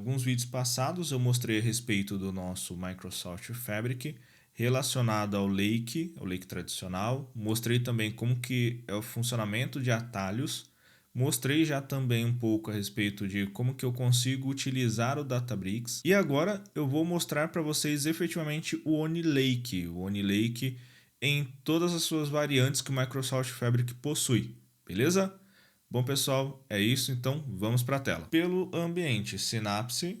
alguns vídeos passados eu mostrei a respeito do nosso Microsoft Fabric relacionado ao Lake tradicional. Mostrei também como que é o funcionamento de atalhos. Mostrei já também um pouco a respeito de como que eu consigo utilizar o Databricks. E agora eu vou mostrar para vocês efetivamente o OniLake. O OniLake em todas as suas variantes que o Microsoft Fabric possui. Beleza? Bom, pessoal, é isso. Então vamos para a tela. Pelo ambiente, Synapse,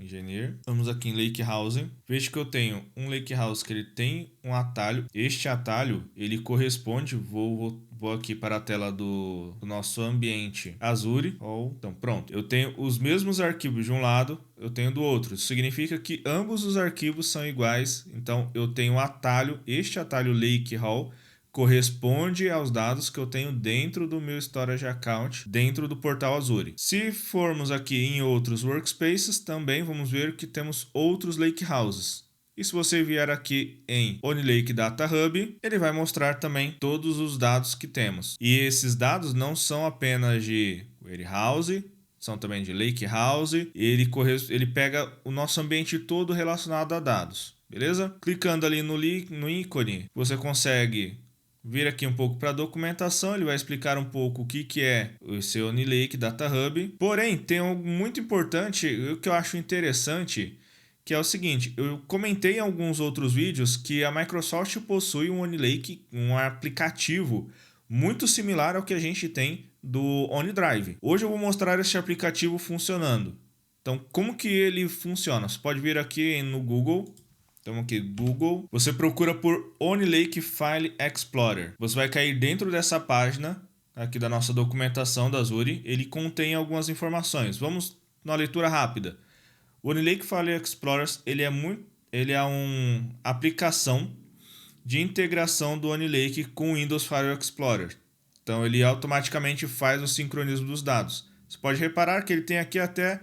Engineer. Vamos aqui em Lakehouse. Veja que eu tenho um Lakehouse que ele tem um atalho. Este atalho, ele corresponde, vou aqui para a tela do nosso ambiente Azure. Então pronto, eu tenho os mesmos arquivos de um lado, eu tenho do outro. Isso significa que ambos os arquivos são iguais. Então eu tenho um atalho, este atalho Lakehall corresponde aos dados que eu tenho dentro do meu Storage Account, dentro do portal Azure. Se formos aqui em outros workspaces, também vamos ver que temos outros lakehouses. E se você vier aqui em OniLake Data Hub, ele vai mostrar também todos os dados que temos. E esses dados não são apenas de Warehouse, são também de Lakehouse. Ele pega o nosso ambiente todo relacionado a dados. Beleza? Clicando ali no ícone, você consegue vir aqui um pouco para a documentação, ele vai explicar um pouco o que é o seu OniLake Data Hub. Porém, tem algo muito importante, o que eu acho interessante, que é o seguinte, eu comentei em alguns outros vídeos que a Microsoft possui um OniLake, um aplicativo muito similar ao que a gente tem do OneDrive. Hoje eu vou mostrar esse aplicativo funcionando. Então, como que ele funciona? Você pode vir aqui no Google. Então aqui, Google, você procura por OniLake File Explorer. Você vai cair dentro dessa página aqui da nossa documentação da Azure. Ele contém algumas informações. Vamos na leitura rápida. O OniLake File Explorer ele é uma aplicação de integração do OniLake com o Windows File Explorer. Então ele automaticamente faz o sincronismo dos dados. Você pode reparar que ele tem aqui até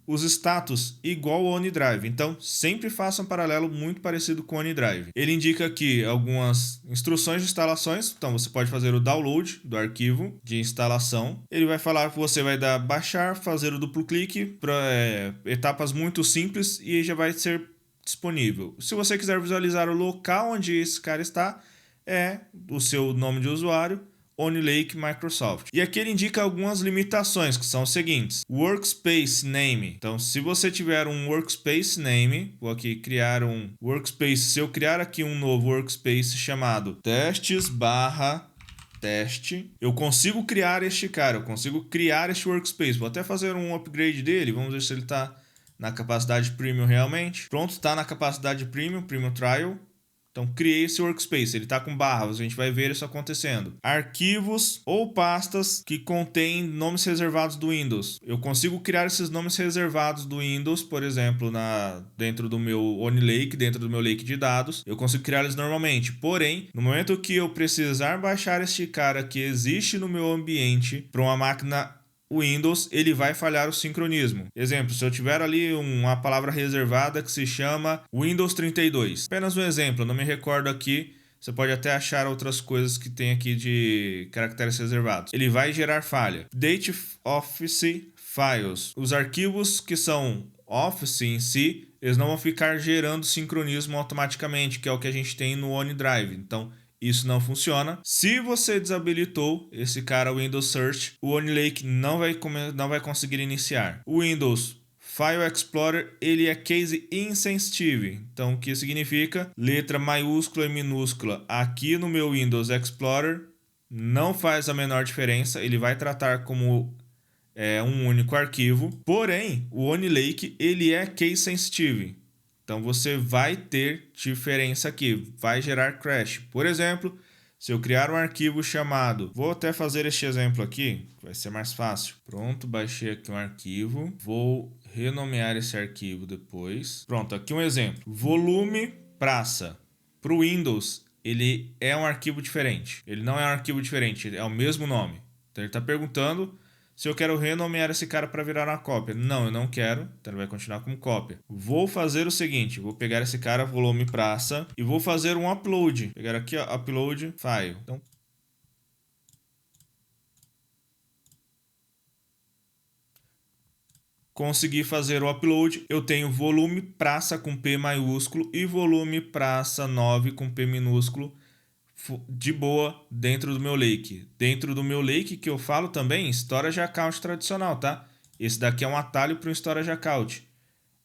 os status igual ao OneDrive. Então, sempre faça um paralelo muito parecido com o OneDrive. Ele indica aqui algumas instruções de instalações. Então, você pode fazer o download do arquivo de instalação. Ele vai falar que você vai dar baixar, fazer o duplo clique para etapas muito simples e já vai ser disponível. Se você quiser visualizar o local onde esse cara está, é o seu nome de usuário, OniLake Microsoft. E aqui ele indica algumas limitações, que são os seguintes. Workspace Name. Então, se você tiver um Workspace Name, vou aqui criar um Workspace. Se eu criar aqui um novo Workspace chamado testes/teste, eu consigo criar este cara, eu consigo criar este Workspace. Vou até fazer um upgrade dele, vamos ver se ele está na capacidade Premium realmente. Pronto, está na capacidade Premium Trial. Então, criei esse workspace, ele está com barras, a gente vai ver isso acontecendo. Arquivos ou pastas que contêm nomes reservados do Windows. Eu consigo criar esses nomes reservados do Windows, por exemplo, dentro do meu OniLake, dentro do meu lake de dados. Eu consigo criar eles normalmente. Porém, no momento que eu precisar baixar este cara que existe no meu ambiente para uma máquina o Windows, ele vai falhar o sincronismo. Exemplo, se eu tiver ali uma palavra reservada que se chama Windows 32. Apenas um exemplo, eu não me recordo aqui. Você pode até achar outras coisas que tem aqui de caracteres reservados. Ele vai gerar falha. Date Office Files. Os arquivos que são Office em si, eles não vão ficar gerando sincronismo automaticamente, que é o que a gente tem no OneDrive. Então, isso não funciona. Se você desabilitou esse cara Windows Search, o OniLake não vai conseguir iniciar. O Windows File Explorer, ele é case insensitive. Então, o que significa? Letra maiúscula e minúscula aqui no meu Windows Explorer não faz a menor diferença. Ele vai tratar como um único arquivo. Porém, o OniLake, ele é case sensitive. Então você vai ter diferença aqui, vai gerar crash. Por exemplo, se eu criar um arquivo chamado, vou até fazer este exemplo aqui, vai ser mais fácil. Pronto, baixei aqui um arquivo, vou renomear esse arquivo depois. Pronto, aqui um exemplo, volume praça. Para o Windows, ele é um arquivo diferente, ele não é um arquivo diferente, é o mesmo nome. Então ele está perguntando se eu quero renomear esse cara para virar uma cópia. Não, eu não quero, então ele vai continuar como cópia. Vou fazer o seguinte, vou pegar esse cara, volume praça, e vou fazer um upload. Pegar aqui, ó, upload file. Então, Consegui fazer o upload, eu tenho volume praça com P maiúsculo e volume praça 9 com P minúsculo de boa dentro do meu lake. Dentro do meu lake que eu falo também, storage account tradicional, tá? Esse daqui é um atalho para o storage account.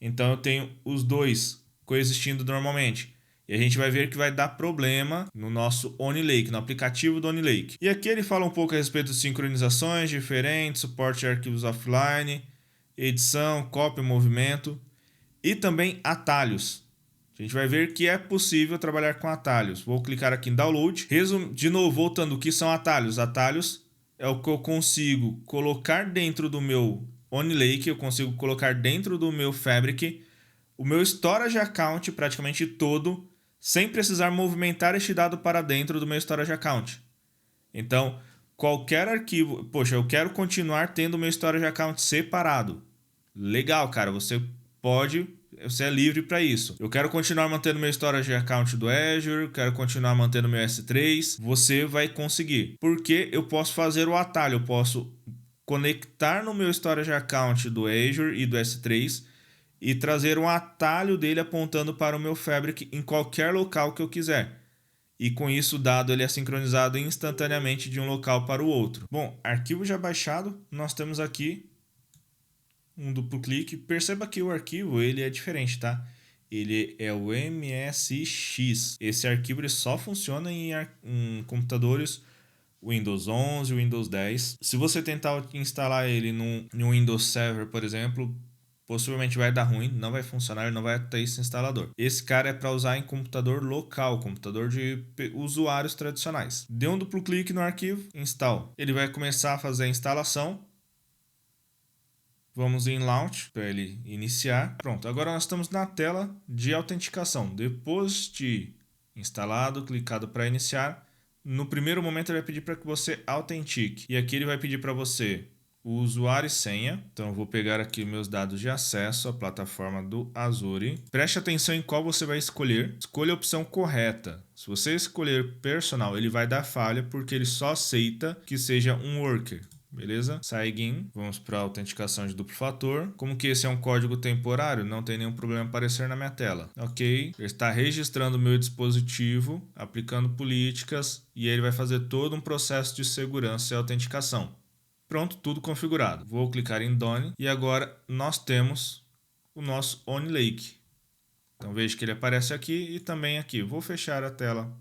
Então eu tenho os dois coexistindo normalmente. E a gente vai ver que vai dar problema no nosso OniLake, no aplicativo do OniLake. E aqui ele fala um pouco a respeito de sincronizações diferentes, suporte a arquivos offline, edição, cópia, movimento e também atalhos. A gente vai ver que é possível trabalhar com atalhos. Vou clicar aqui em Download. De novo, voltando, o que são atalhos? Atalhos é o que eu consigo colocar dentro do meu OniLake, eu consigo colocar dentro do meu Fabric o meu storage account praticamente todo, sem precisar movimentar este dado para dentro do meu storage account. Então, qualquer arquivo... Poxa, eu quero continuar tendo o meu storage account separado. Legal, cara, você é livre para isso. Eu quero continuar mantendo meu storage account do Azure, quero continuar mantendo meu S3. Você vai conseguir. Porque eu posso fazer o atalho, eu posso conectar no meu storage account do Azure e do S3 e trazer um atalho dele apontando para o meu Fabric em qualquer local que eu quiser. E com isso o dado ele é sincronizado instantaneamente de um local para o outro. Bom, arquivo já baixado, nós temos aqui um duplo clique. Perceba que o arquivo ele é diferente, tá? Ele é o MSX. Esse arquivo ele só funciona em computadores Windows 11 e Windows 10. Se você tentar instalar ele no Windows Server, por exemplo, possivelmente vai dar ruim, não vai funcionar, ele não vai ter esse instalador. Esse cara é para usar em computador local, computador de usuários tradicionais. Dê um duplo clique no arquivo, install. Ele vai começar a fazer a instalação. Vamos em Launch para ele iniciar. Pronto, agora nós estamos na tela de autenticação. Depois de instalado, clicado para iniciar, no primeiro momento ele vai pedir para que você autentique. E aqui ele vai pedir para você o usuário e senha. Então eu vou pegar aqui meus dados de acesso à plataforma do Azure. Preste atenção em qual você vai escolher. Escolha a opção correta. Se você escolher personal, ele vai dar falha porque ele só aceita que seja um worker. Beleza? Sign. Vamos para a autenticação de duplo fator. Como que esse é um código temporário, não tem nenhum problema aparecer na minha tela. Ok. Ele está registrando o meu dispositivo, aplicando políticas e ele vai fazer todo um processo de segurança e autenticação. Pronto, tudo configurado. Vou clicar em Done e agora nós temos o nosso OniLake. Então veja que ele aparece aqui e também aqui. Vou fechar a tela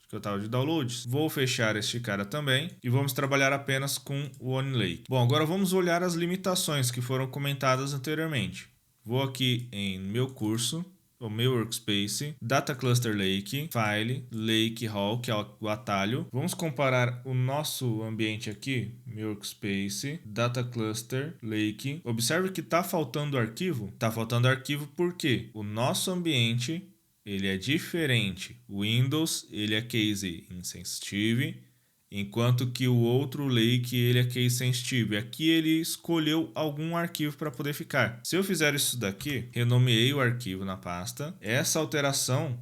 que eu estava de downloads. Vou fechar este cara também e vamos trabalhar apenas com o OniLake. Bom, agora vamos olhar as limitações que foram comentadas anteriormente. Vou aqui em meu curso, o meu workspace, Data Cluster Lake, File, Lake Hall, que é o atalho. Vamos comparar o nosso ambiente aqui, meu workspace, Data Cluster Lake. Observe que está faltando arquivo. Está faltando arquivo porque o nosso ambiente ele é diferente. O Windows ele é case insensitive, enquanto que o outro Lake ele é case sensitive. Aqui ele escolheu algum arquivo para poder ficar. Se eu fizer isso daqui, renomeei o arquivo na pasta. Essa alteração,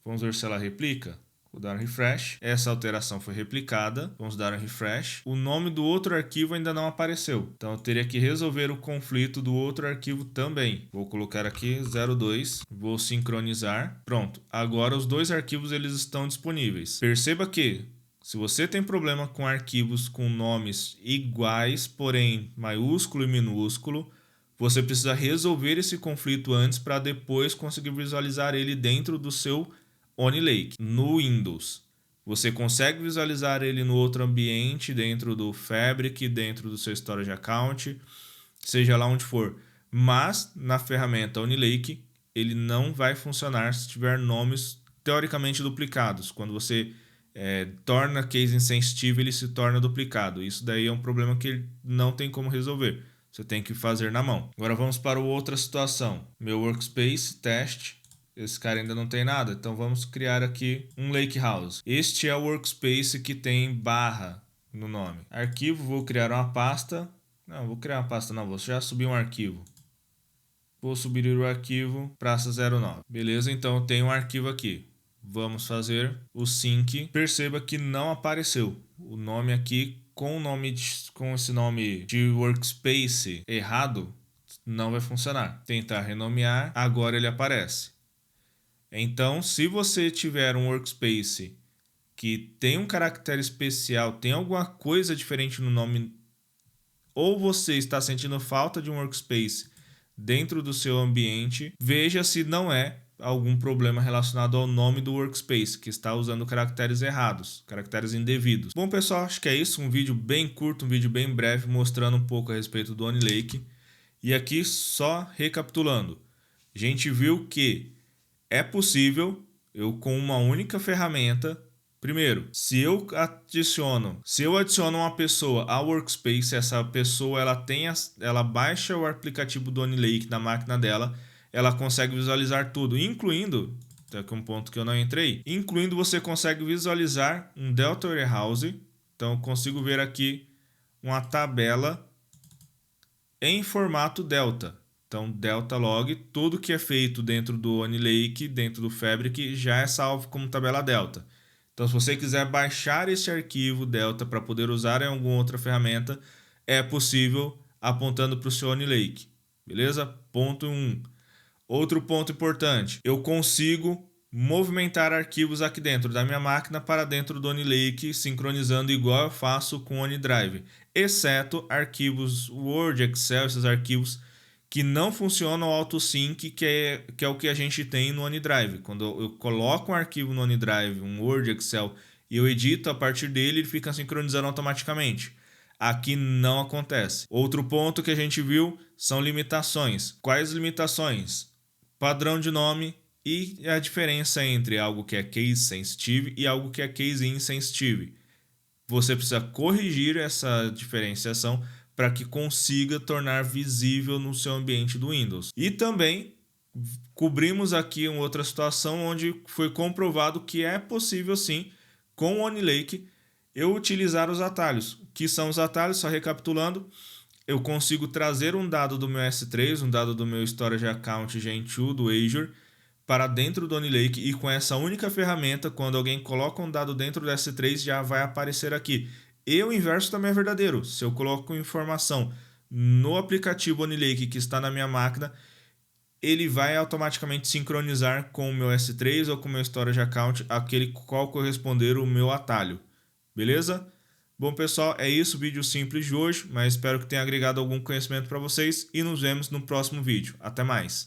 vamos ver se ela replica. Vou dar um refresh. Essa alteração foi replicada. Vamos dar um refresh. O nome do outro arquivo ainda não apareceu. Então eu teria que resolver o conflito do outro arquivo também. Vou colocar aqui 02. Vou sincronizar. Pronto. Agora os dois arquivos eles estão disponíveis. Perceba que se você tem problema com arquivos com nomes iguais, porém maiúsculo e minúsculo, você precisa resolver esse conflito antes para depois conseguir visualizar ele dentro do seu OniLake. No Windows, você consegue visualizar ele no outro ambiente, dentro do Fabric, dentro do seu Storage Account, seja lá onde for. Mas na ferramenta OniLake, ele não vai funcionar se tiver nomes teoricamente duplicados. Quando você torna case insensitive, ele se torna duplicado. Isso daí é um problema que ele não tem como resolver. Você tem que fazer na mão. Agora vamos para outra situação. Meu workspace, teste. Esse cara ainda não tem nada, então vamos criar aqui um Lakehouse. Este é o workspace que tem barra no nome. Arquivo, vou criar uma pasta. Não, vou criar uma pasta não, vou já subir um arquivo. Vou subir o arquivo praça 09. Beleza, então eu tenho um arquivo aqui. Vamos fazer o sync. Perceba que não apareceu o nome aqui com esse nome de workspace errado. não vai funcionar. Tentar renomear, agora ele aparece. Então, se você tiver um workspace que tem um caractere especial, tem alguma coisa diferente no nome, ou você está sentindo falta de um workspace dentro do seu ambiente, veja se não é algum problema relacionado ao nome do workspace, que está usando caracteres errados, caracteres indevidos. Bom, pessoal, acho que é isso. Um vídeo bem curto, um vídeo bem breve, mostrando um pouco a respeito do OniLake. E aqui, só recapitulando, a gente viu que é possível eu, com uma única ferramenta, primeiro, se eu adiciono uma pessoa ao workspace, essa pessoa ela baixa o aplicativo do OniLake na máquina dela, ela consegue visualizar tudo, incluindo, aqui um ponto que eu não entrei, incluindo você consegue visualizar um Delta Warehouse. Então eu consigo ver aqui uma tabela em formato Delta. Então, Delta Log, tudo que é feito dentro do OniLake, dentro do Fabric, já é salvo como tabela Delta. Então, se você quiser baixar esse arquivo Delta para poder usar em alguma outra ferramenta, é possível apontando para o seu OniLake. Beleza? Ponto 1. Outro ponto importante, eu consigo movimentar arquivos aqui dentro da minha máquina para dentro do OniLake, sincronizando igual eu faço com o OniDrive, exceto arquivos Word, Excel, esses arquivos que não funcionam AutoSync, que é o que a gente tem no OniDrive. Quando eu coloco um arquivo no OniDrive, um Word, Excel, e eu edito a partir dele, ele fica sincronizando automaticamente. Aqui não acontece. Outro ponto que a gente viu são limitações. Quais limitações? Padrão de nome e a diferença entre algo que é case sensitive e algo que é case insensitive. Você precisa corrigir essa diferenciação para que consiga tornar visível no seu ambiente do Windows. E também cobrimos aqui uma outra situação onde foi comprovado que é possível sim, com o OniLake, eu utilizar os atalhos. O que são os atalhos? Só recapitulando, eu consigo trazer um dado do meu S3, um dado do meu Storage Account Gen2 do Azure, para dentro do OniLake, e com essa única ferramenta, quando alguém coloca um dado dentro do S3, já vai aparecer aqui. E o inverso também é verdadeiro. Se eu coloco informação no aplicativo OniLake que está na minha máquina, ele vai automaticamente sincronizar com o meu S3 ou com o meu Storage Account, aquele qual corresponder o meu atalho. Beleza? Bom, pessoal, é isso, vídeo simples de hoje, mas espero que tenha agregado algum conhecimento para vocês e nos vemos no próximo vídeo. Até mais!